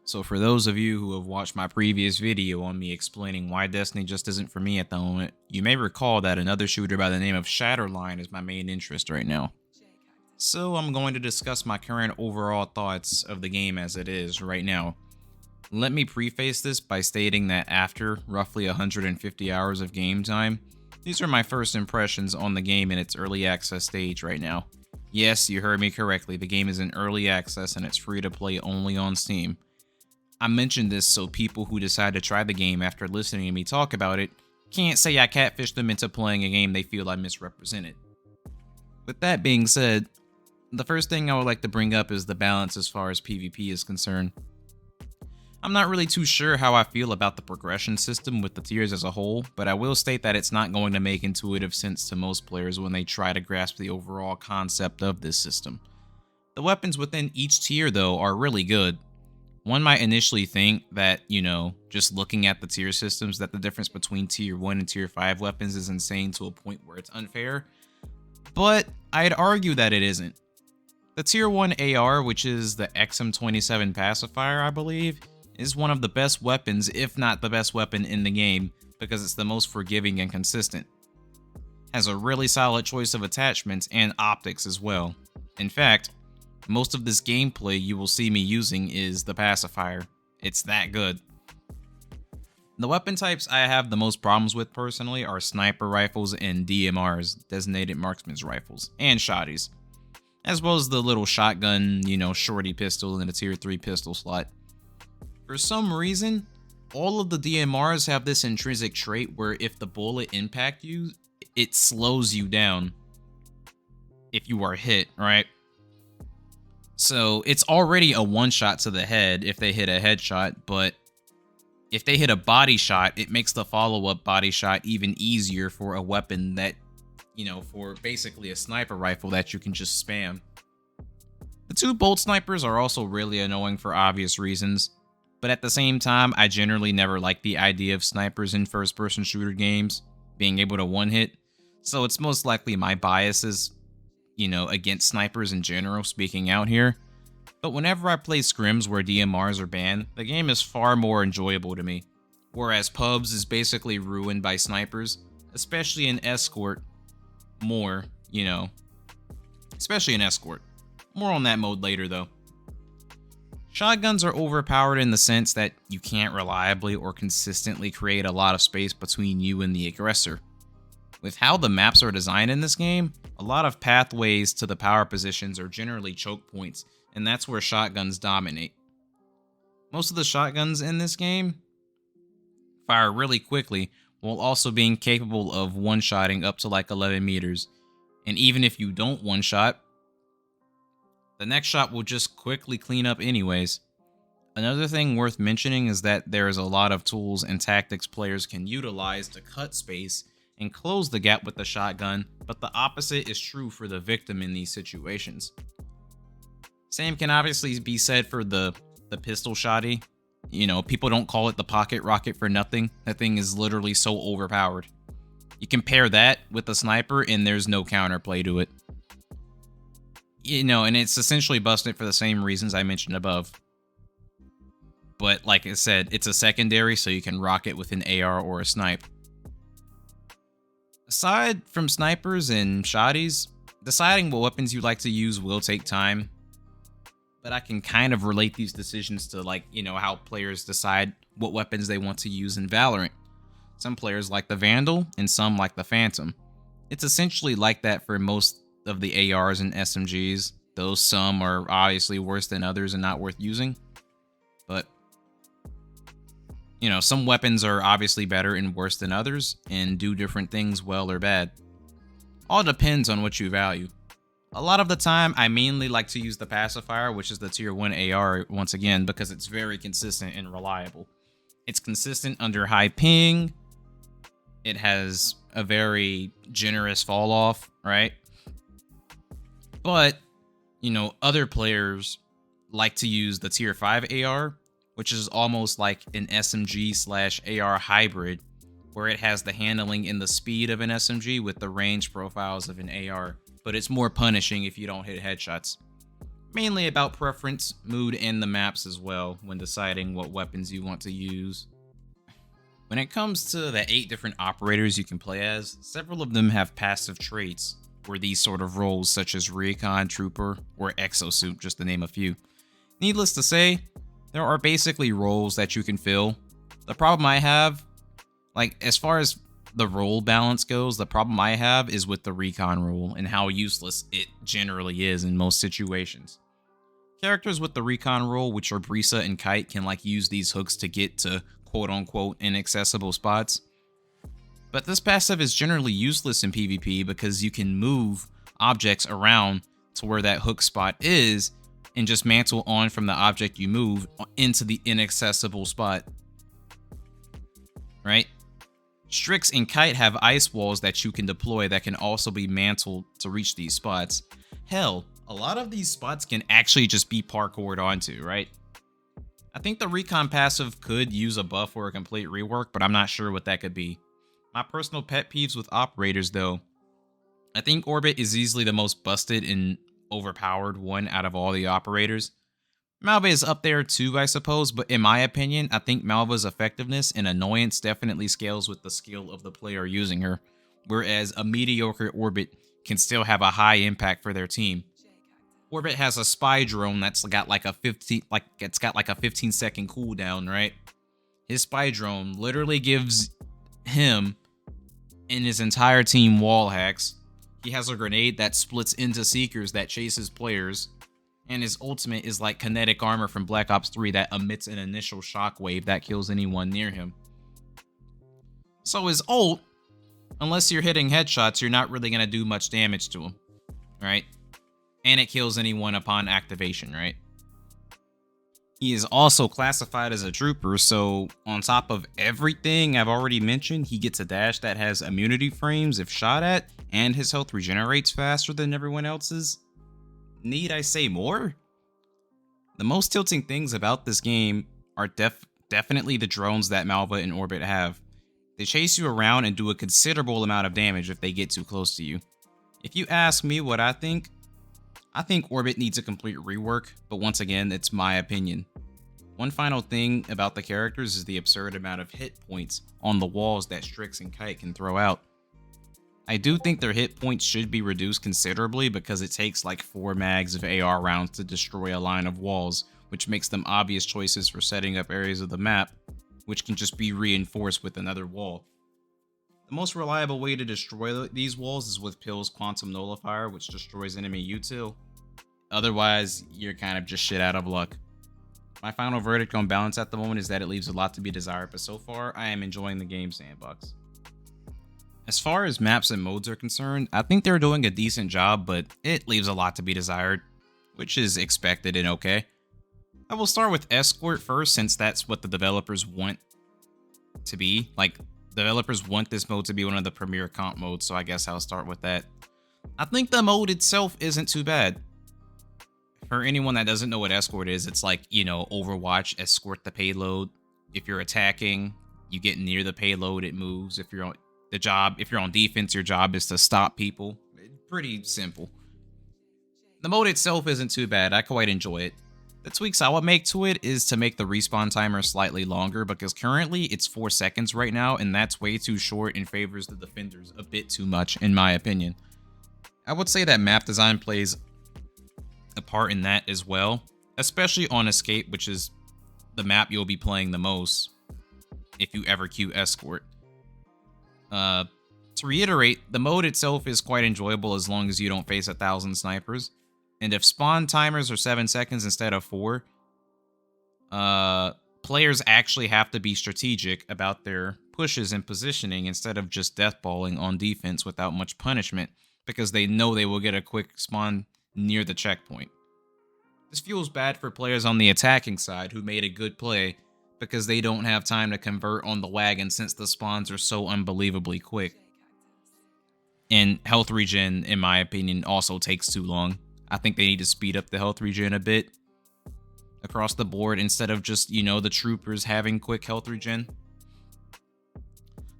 So for those of you who have watched my previous video on me explaining why Destiny just isn't for me at the moment, you may recall that another shooter by the name of Shatterline is my main interest right now. So I'm going to discuss my current overall thoughts of the game as it is right now. Let me preface this by stating that after roughly 150 hours of game time, these are my first impressions on the game in its early access stage right now. Yes, you heard me correctly, the game is in early access and it's free to play only on Steam. I mentioned this so people who decide to try the game after listening to me talk about it can't say I catfished them into playing a game they feel I misrepresented. With that being said, the first thing I would like to bring up is the balance as far as PvP is concerned. I'm not really too sure how I feel about the progression system with the tiers as a whole, but I will state that it's not going to make intuitive sense to most players when they try to grasp the overall concept of this system. The weapons within each tier, though, are really good. One might initially think that, just looking at the tier systems, that the difference between tier 1 and tier 5 weapons is insane to a point where it's unfair, but I'd argue that it isn't. The tier 1 AR, which is the XM27 pacifier, I believe, is one of the best weapons, if not the best weapon in the game, because it's the most forgiving and consistent. Has a really solid choice of attachments and optics as well. In fact, most of this gameplay you will see me using is the pacifier. It's that good. The weapon types I have the most problems with personally are sniper rifles and DMRs, designated marksman's rifles, and shotties, as well as the little shotgun, shorty pistol in a tier 3 pistol slot. For some reason, all of the DMRs have this intrinsic trait where if the bullet impacts you, it slows you down if you are hit, right? So it's already a one-shot to the head if they hit a headshot, but if they hit a body shot, it makes the follow-up body shot even easier for a weapon that, for basically a sniper rifle that you can just spam. The two bolt snipers are also really annoying for obvious reasons, but at the same time, I generally never like the idea of snipers in first-person shooter games being able to one-hit, so it's most likely my biases against snipers in general speaking out here. But whenever I play scrims where DMRs are banned, the game is far more enjoyable to me. Whereas pubs is basically ruined by snipers, especially in Escort, especially in Escort. More on that mode later though. Shotguns are overpowered in the sense that you can't reliably or consistently create a lot of space between you and the aggressor. With how the maps are designed in this game, a lot of pathways to the power positions are generally choke points, and that's where shotguns dominate. Most of the shotguns in this game fire really quickly, while also being capable of one-shotting up to like 11 meters. And even if you don't one-shot, the next shot will just quickly clean up anyways. Another thing worth mentioning is that there is a lot of tools and tactics players can utilize to cut space and close the gap with the shotgun, but the opposite is true for the victim in these situations. Same can obviously be said for the pistol shotty. People don't call it the pocket rocket for nothing. That thing is literally so overpowered. You compare that with the sniper and there's no counterplay to it. And it's essentially busted for the same reasons I mentioned above. But like I said, it's a secondary, so you can rock it with an AR or a snipe. Aside from snipers and shotties, deciding what weapons you like to use will take time. But I can kind of relate these decisions to how players decide what weapons they want to use in Valorant. Some players like the Vandal and some like the Phantom. It's essentially like that for most of the ARs and SMGs, though some are obviously worse than others and not worth using. But some weapons are obviously better and worse than others and do different things well or bad. All depends on what you value. A lot of the time, I mainly like to use the pacifier, which is the tier 1 AR once again, because it's very consistent and reliable. It's consistent under high ping. It has a very generous fall off, right? But, other players like to use the tier 5 AR, which is almost like an SMG/AR hybrid, where it has the handling and the speed of an SMG with the range profiles of an AR, but it's more punishing if you don't hit headshots. Mainly about preference, mood, and the maps as well when deciding what weapons you want to use. When it comes to the 8 different operators you can play as, several of them have passive traits, or these sort of roles such as Recon, Trooper, or Exosuit, just to name a few. Needless to say, there are basically roles that you can fill. The problem I have, like as far as the role balance goes, the problem I have is with the Recon role and how useless it generally is in most situations. Characters with the Recon role, which are Brisa and Kite, can like use these hooks to get to quote-unquote inaccessible spots. But this passive is generally useless in PvP because you can move objects around to where that hook spot is and just mantle on from the object you move into the inaccessible spot. Right? Strix and Kite have ice walls that you can deploy that can also be mantled to reach these spots. Hell, a lot of these spots can actually just be parkoured onto, right? I think the Recon passive could use a buff or a complete rework, but I'm not sure what that could be. My personal pet peeves with operators, though. I think Orbit is easily the most busted and overpowered one out of all the operators. Malva is up there too, I suppose, but in my opinion, I think Malva's effectiveness and annoyance definitely scales with the skill of the player using her, whereas a mediocre Orbit can still have a high impact for their team. Orbit has a spy drone that's got like a 15-second cooldown, right? His spy drone literally gives him and his entire team wall hacks. He has a grenade that splits into seekers that chases players, and his ultimate is like kinetic armor from Black Ops 3 that emits an initial shockwave that kills anyone near him. So his ult, unless you're hitting headshots, you're not really gonna do much damage to him, right? And it kills anyone upon activation, right? He is also classified as a trooper, so on top of everything I've already mentioned, he gets a dash that has immunity frames if shot at, and his health regenerates faster than everyone else's. Need I say more? The most tilting things about this game are definitely the drones that Malva and Orbit have. They chase you around and do a considerable amount of damage if they get too close to you. If you ask me what I think Orbit needs a complete rework, but once again, it's my opinion. One final thing about the characters is the absurd amount of hit points on the walls that Strix and Kite can throw out. I do think their hit points should be reduced considerably because it takes like 4 mags of AR rounds to destroy a line of walls, which makes them obvious choices for setting up areas of the map, which can just be reinforced with another wall. The most reliable way to destroy these walls is with Pill's Quantum Nullifier, which destroys enemy util. Otherwise, you're kind of just shit out of luck. My final verdict on balance at the moment is that it leaves a lot to be desired, but so far, I am enjoying the game sandbox. As far as maps and modes are concerned, I think they're doing a decent job, but it leaves a lot to be desired, which is expected and okay. I will start with Escort first, since that's what the developers want to be. Like, developers want this mode to be one of the premier comp modes, so I guess I'll start with that. I think the mode itself isn't too bad. For anyone that doesn't know what Escort is, it's like, you know, Overwatch, escort the payload. If you're attacking, you get near the payload, it moves. If you're on defense, your job is to stop people. Pretty simple. The mode itself isn't too bad. I quite enjoy it. The tweaks I would make to it is to make the respawn timer slightly longer, because currently it's 4 seconds right now, and that's way too short and favors the defenders a bit too much, in my opinion. I would say that map design plays a part in that as well, especially on Escape, which is the map you'll be playing the most if you ever queue Escort. To reiterate, the mode itself is quite enjoyable as long as you don't face 1,000 snipers, and if spawn timers are 7 seconds instead of 4, players actually have to be strategic about their pushes and positioning instead of just deathballing on defense without much punishment, because they know they will get a quick spawn near the checkpoint. This feels bad for players on the attacking side who made a good play because they don't have time to convert on the wagon since the spawns are so unbelievably quick. And health regen, in my opinion, also takes too long. I think they need to speed up the health regen a bit across the board instead of just, you know, the troopers having quick health regen.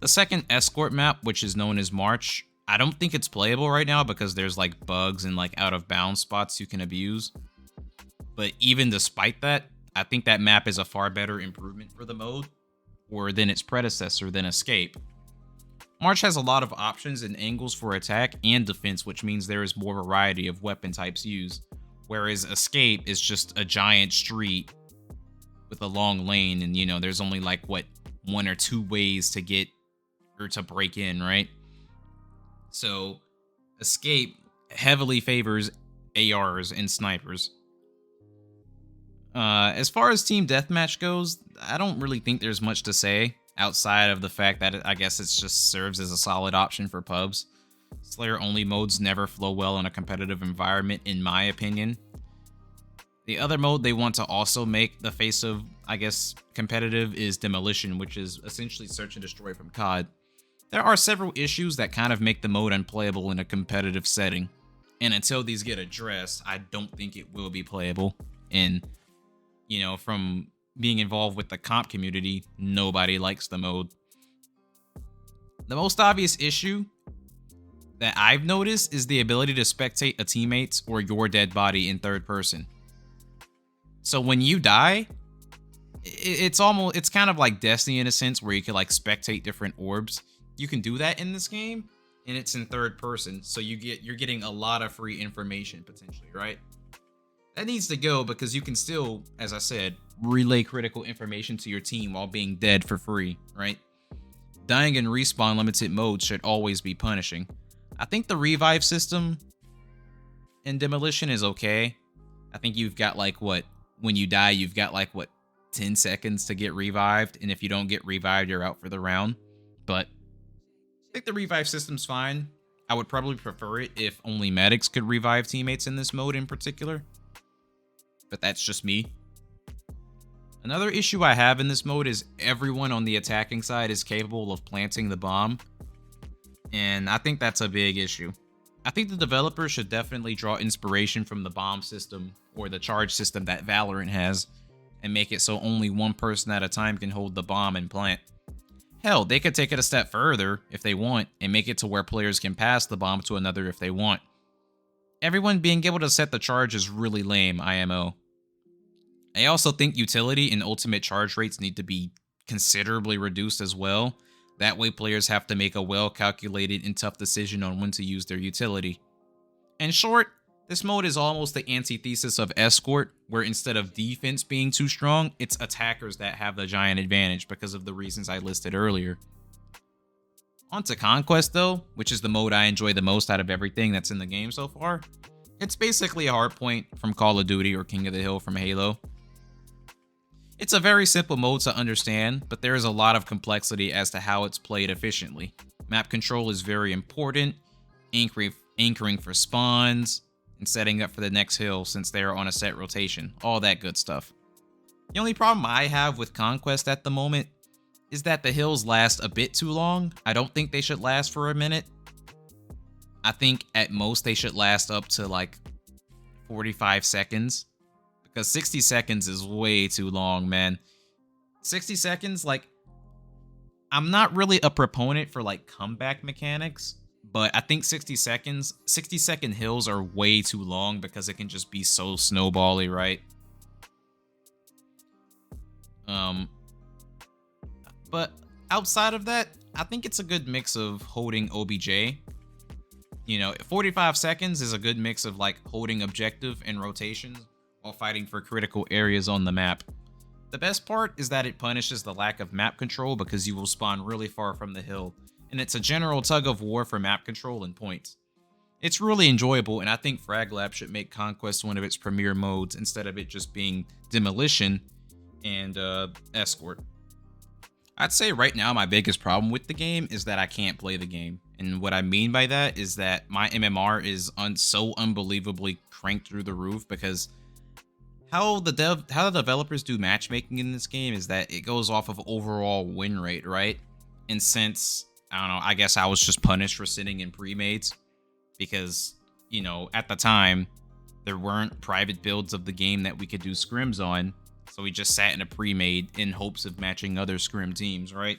The second Escort map, which is known as March, I don't think it's playable right now because there's like bugs and like out of bounds spots you can abuse. But even despite that, I think that map is a far better improvement for the mode, or than its predecessor, than Escape. March has a lot of options and angles for attack and defense, which means there is more variety of weapon types used, whereas Escape is just a giant street with a long lane, and there's only like what, one or two ways to get or to break in, right? So Escape heavily favors ARs and snipers. As far as team deathmatch goes, I don't really think there's much to say outside of the fact that I guess it just serves as a solid option for pubs. Slayer only modes never flow well in a competitive environment, in my opinion. The other mode they want to also make the face of, I guess, competitive is Demolition, which is essentially search and destroy from COD. There are several issues that kind of make the mode unplayable in a competitive setting, and until these get addressed, I don't think it will be playable. And from being involved with the comp community, nobody likes the mode. The most obvious issue that I've noticed is the ability to spectate a teammate's or your dead body in third person. So when you die, it's kind of like Destiny in a sense, where you can like spectate different orbs. You can do that in this game, and it's in third person, so you're getting a lot of free information potentially, right? That needs to go, because you can still, as I said, relay critical information to your team while being dead for free, right? Dying in respawn limited modes should always be punishing. I think the revive system in Demolition is okay. I think you've got like what, when you die, you've got like what, 10 seconds to get revived, and if you don't get revived, you're out for the round. But I think the revive system's fine. I would probably prefer it if only medics could revive teammates in this mode in particular, but that's just me. Another issue I have in this mode is everyone on the attacking side is capable of planting the bomb, and I think that's a big issue. I think the developers should definitely draw inspiration from the bomb system or the charge system that Valorant has, and make it so only one person at a time can hold the bomb and plant. Hell, they could take it a step further if they want, and make it to where players can pass the bomb to another if they want. Everyone being able to set the charge is really lame, IMO. I also think utility and ultimate charge rates need to be considerably reduced as well. That way players have to make a well-calculated and tough decision on when to use their utility. In short, this mode is almost the antithesis of Escort, where instead of defense being too strong, it's attackers that have the giant advantage because of the reasons I listed earlier. On to Conquest though, which is the mode I enjoy the most out of everything that's in the game so far. It's basically a hardpoint from Call of Duty or King of the Hill from Halo. It's a very simple mode to understand, but there is a lot of complexity as to how it's played efficiently. Map control is very important, anchoring for spawns, and setting up for the next hill since they are on a set rotation, all that good stuff. The only problem I have with Conquest at the moment is that the hills last a bit too long. I don't think they should last for a minute. I think at most they should last up to like 45 seconds. Because 60 seconds is way too long, man. 60 seconds, like, I'm not really a proponent for like comeback mechanics, but I think 60-second hills are way too long because it can just be so snowbally, right? But outside of that, I think it's a good mix of holding OBJ. 45 seconds is a good mix of like holding objective and rotations while fighting for critical areas on the map. The best part is that it punishes the lack of map control because you will spawn really far from the hill, and it's a general tug of war for map control and points. It's really enjoyable, and I think Frag Lab should make Conquest one of its premier modes instead of it just being Demolition and Escort. I'd say right now my biggest problem with the game is that I can't play the game. And what I mean by that is that my MMR is so unbelievably cranked through the roof because how the developers do matchmaking in this game is that it goes off of overall win rate, right? And since, I don't know, I guess I was just punished for sitting in pre-mades because, at the time, there weren't private builds of the game that we could do scrims on. So we just sat in a pre-made in hopes of matching other scrim teams, right?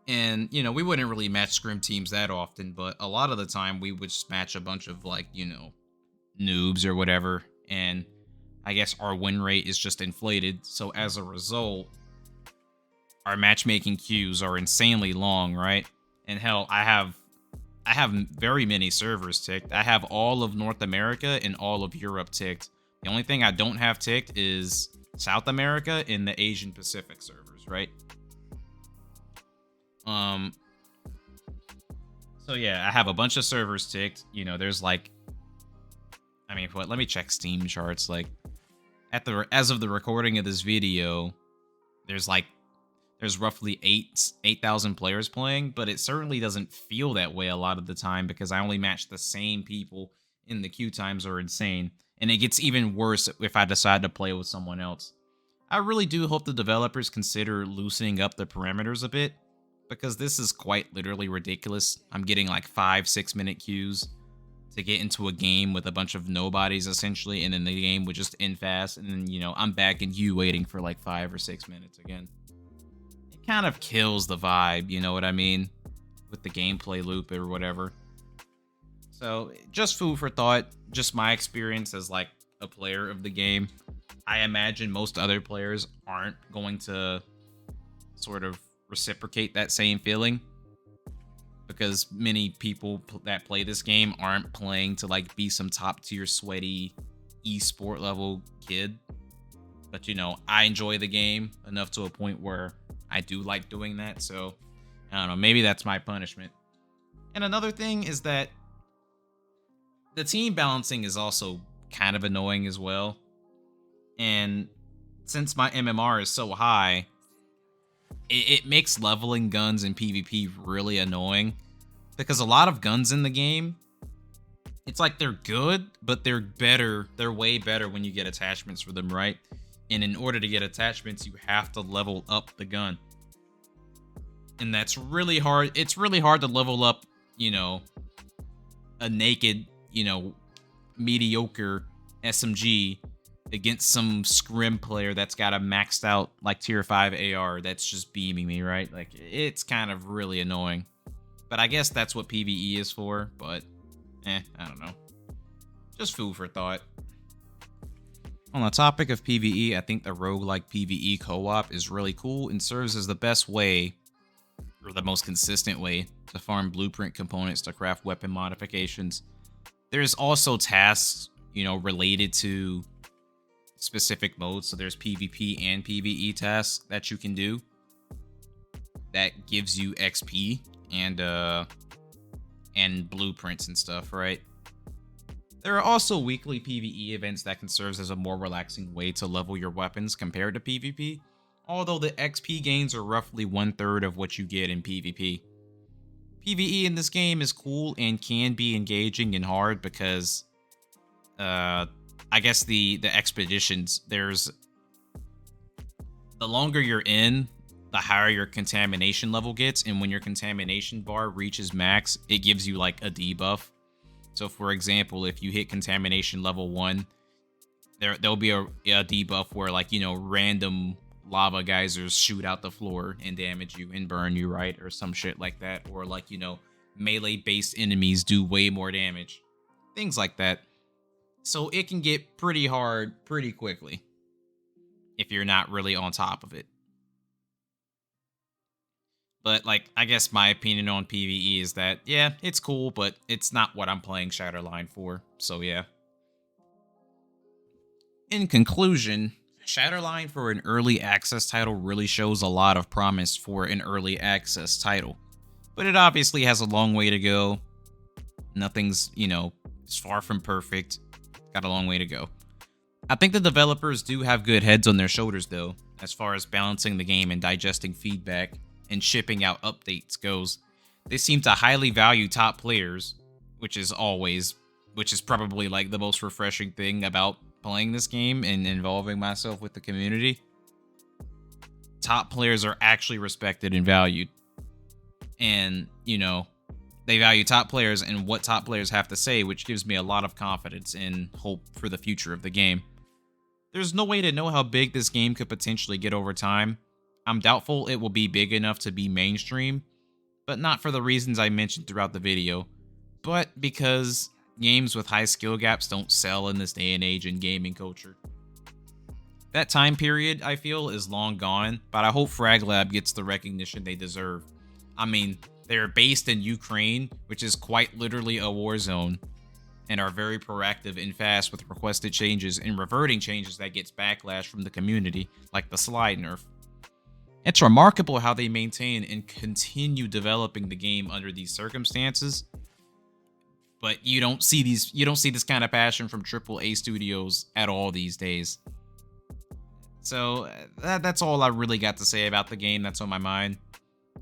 And, we wouldn't really match scrim teams that often, but a lot of the time we would just match a bunch of like, noobs or whatever. And I guess our win rate is just inflated. So as a result, our matchmaking queues are insanely long, right? And hell, I have very many servers ticked. I have all of North America and all of Europe ticked. The only thing I don't have ticked is South America and the Asian Pacific servers, right? So yeah, I have a bunch of servers ticked. You know, there's like, I mean, what? Let me check Steam charts. Like, as of the recording of this video, there's roughly 8,000 players playing, but it certainly doesn't feel that way a lot of the time because I only match the same people, and the queue times are insane. And it gets even worse if I decide to play with someone else. I really do hope the developers consider loosening up the parameters a bit, because this is quite literally ridiculous. I'm getting like 5-6 minute queues to get into a game with a bunch of nobodies essentially, and then the game would just end fast, and then, you know, I'm back in queue waiting for like 5 or 6 minutes again. It kind of kills the vibe, you know what I mean? With the gameplay loop or whatever. So, just food for thought, just my experience as like a player of the game. I imagine most other players aren't going to sort of reciprocate that same feeling, because many people that play this game aren't playing to like be some top tier sweaty esport level kid. But you know, I enjoy the game enough to a point where I do like doing that. So I don't know, maybe that's my punishment. And another thing is that the team balancing is also kind of annoying as well. And since my MMR is so high, it makes leveling guns in PvP really annoying, because a lot of guns in the game, it's like they're good, but they're better. They're way better when you get attachments for them, right? And in order to get attachments, you have to level up the gun. And that's really hard. It's really hard to level up, you know, a naked, you know, mediocre SMG against some scrim player that's got a maxed out like tier 5 AR that's just beaming me, right? Like, it's kind of really annoying. But I guess that's what PvE is for, but I don't know. Just food for thought. On the topic of PvE, I think the roguelike PvE co-op is really cool and serves as the best way, or the most consistent way, to farm blueprint components to craft weapon modifications. There's also tasks, you know, related to specific modes. So there's PvP and PvE tasks that you can do that gives you XP and blueprints and stuff, right? There are also weekly PvE events that can serve as a more relaxing way to level your weapons compared to PvP, although the XP gains are roughly 1/3 of what you get in PvP. PvE in this game is cool and can be engaging and hard because I guess the expeditions, there's, the longer you're in, the higher your contamination level gets, and when your contamination bar reaches max, it gives you like a debuff. So for example, if you hit contamination level 1, there'll be a debuff where, like, you know, random lava geysers shoot out the floor and damage you and burn you, right? Or some shit like that. Or, like, you know, melee based enemies do way more damage. Things like that. So it can get pretty hard pretty quickly if you're not really on top of it. But, like, I guess my opinion on PvE is that, yeah, it's cool, but it's not what I'm playing Shatterline for. So, yeah. In conclusion, Shatterline for an early access title really shows a lot of promise for an early access title. But it obviously has a long way to go. Nothing's, you know, it's far from perfect. Got a long way to go. I think the developers do have good heads on their shoulders, though, as far as balancing the game and digesting feedback and shipping out updates goes. They seem to highly value top players, which is probably like the most refreshing thing about playing this game and involving myself with the community. Top players are actually respected and valued. And, you know, they value top players and what top players have to say, which gives me a lot of confidence and hope for the future of the game. There's no way to know how big this game could potentially get over time. I'm doubtful it will be big enough to be mainstream, but not for the reasons I mentioned throughout the video, but because games with high skill gaps don't sell in this day and age in gaming culture. That time period, I feel, is long gone, but I hope Frag Lab gets the recognition they deserve. I mean, they're based in Ukraine, which is quite literally a war zone, and are very proactive and fast with requested changes and reverting changes that gets backlash from the community, like the slide nerf. It's remarkable how they maintain and continue developing the game under these circumstances, but you don't see this kind of passion from AAA studios at all these days. So that's all I really got to say about the game that's on my mind.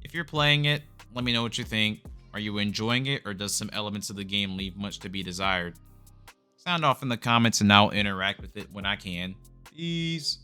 If you're playing it, let me know what you think. Are you enjoying it, or does some elements of the game leave much to be desired? Sound off in the comments and I'll interact with it when I can. Peace.